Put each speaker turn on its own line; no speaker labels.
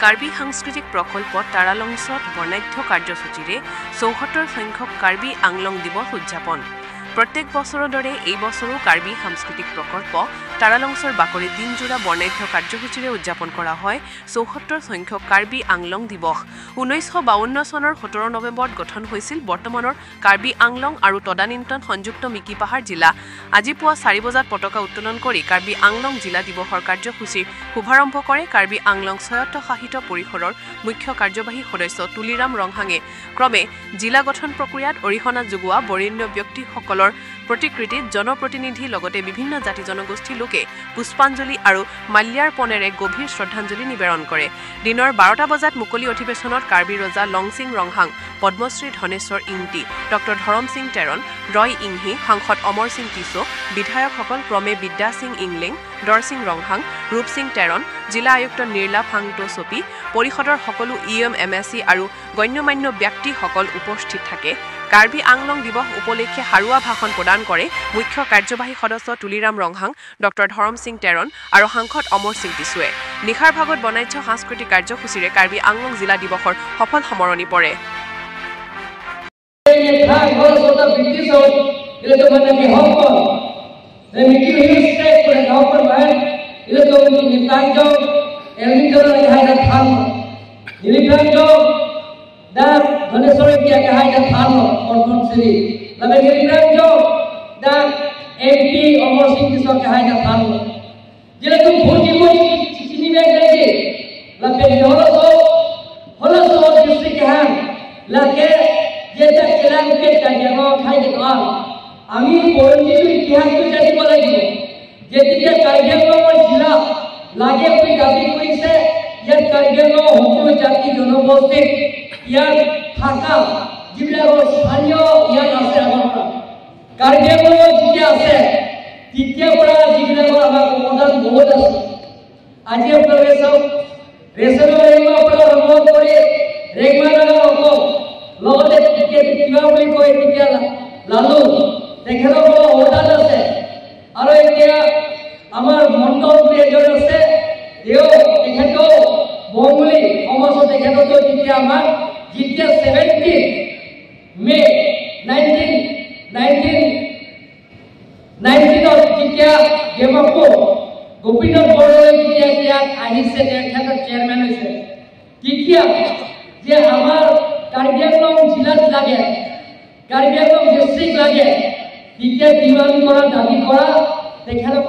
কাৰ্বি সাংস্কৃতিক প্ৰকল্পত তাৰালংছত বৰ্ণাঢ্য কাৰ্যসূচীৰে ৭৪ সংখ্যক কাৰ্বি আংলং দিৱস উদযাপন। প্ৰত্যেক বছৰৰ দৰে এই বছৰো কাৰ্বি সাংস্কৃতিক প্ৰকল্প তাৰালংছৰ বাকৰি দিনজোৰা বৰ্ণাঢ্য কাৰ্যসূচীৰে উদযাপন কৰা হয় ৭৪ সংখ্যক কাৰ্বি আংলং দিৱস। ১৯৫২ চনৰ ১৭ নৱেম্বৰত গঠন হৈছিল বৰ্তমানৰ কাৰ্বি আংলং আৰু তদানীন্তন সংযুক্ত মিকি পাহাৰ জিলা। আজি পুৱা ৪ বজাত পতাকা উত্তোলন কৰি কাৰ্বি আংলং জিলা দিৱসৰ কাৰ্যসূচীৰ শুভাৰম্ভ কৰে কাৰ্বি আংলং স্বায়ত্তশাসিত পৰিষদৰ মুখ্য কাৰ্যবাহী সদস্য তুলিৰাম ৰংহাঙে। ক্ৰমে জিলা গঠন প্ৰক্ৰিয়াত অৰিহণা যোগোৱা বৰেণ্য ব্যক্তিসকলৰ প্ৰতিকৃতিত জনপ্ৰতিনিধি লগতে বিভিন্ন জাতি জনগোষ্ঠীৰ লোকে পুষ্পাঞ্জলি আৰু মাল্যাৰ্পণেৰে গভীৰ শ্ৰদ্ধাঞ্জলি নিবেদন কৰে। দিনৰ ১২টা বজাত মুকলি অধিৱেশনত কাৰ্বি ৰজা লংচিং ৰংহাং, পদ্মশ্ৰী ধনেশ্বৰ ইংটি, ডক্টৰ ধৰম সিং তেৰণ, ৰয় ইংহি, সাংসদ অমৰ সিং টিছো, বিধায়কসকল ক্ৰমে বিদ্যা সিং ইংলেং, দৰ সিং ৰংহাং, ৰূপ সিং তেৰণ, জিলা আয়ুক্ত নিৰ্লা ফাংটো চপি, পৰিষদৰ সকলো MSC আৰু গণ্যমান্য ব্যক্তিসকল উপস্থিত থাকে। কাৰ্বি আংলং দিৱস উপলক্ষে হাৰুৱা ভাষণ প্ৰদান কৰে মুখ্য কাৰ্যবাহী সদস্য তুলিৰাম ৰংহাং, ডক্টৰ ধৰম সিং তেৰণ আৰু সাংসদ অমৰ সিং টিছুৱে। নিশাৰ ভাগত বৰ্ণাঢ্য সাংস্কৃতিক কাৰ্যসূচীৰে কাৰ্বি আংলং জিলা দিৱসৰ সফল সামৰণি পৰে।
dan Dhoneshwar kia kahai dan thano Orpon Sri labe giriran jo dan MP Omar Singh Tiso kahai dan thano jile tu bhoji chini bag lagi labe holoso district kahan lage jeta kelang ke kajano khai de kan ami poronji tu itihas tu jani bolagi jetika Kargil jila lage koi dabi koi se ye Kargil hokko jati জনগোষ্ঠী ইয়াৰ থাকা যিবিলাক স্থানীয় ইয়াত আছে আমাৰ কাৰ্বি আংলঙত যেতিয়া আছে তেতিয়াৰ পৰা যিবিলাকৰ আমাৰ অৱদান বহুত আছে। আজি আপোনালোকে চাওক ৰেচনৰ পৰা আৰম্ভ কৰি ৰেগমানৰ অকল লগতে কিবা বুলি কয় তেতিয়া লালু তেখেতৰ অৱদান আছে আৰু এতিয়া আমাৰ মন্ত্ৰী এজন আছে তেখেতও বংগুলী সমাজত তেখেতক তেতিয়া আমাৰ যেতিয়া 17 মে 1919 যেতিয়া গেমাপুৰ গোপীনাথ বৰদলৈ যেতিয়া ইয়াত আহিছে তেখেতৰ চেয়াৰমেন হৈছে তেতিয়া যে আমাৰ কাৰ্বি আংলং জিলাত লাগে কাৰ্বি আংলং ডিষ্ট্ৰিক্ট লাগে তেতিয়া ডিমাণ্ড কৰা দাবী কৰা তেখেতৰ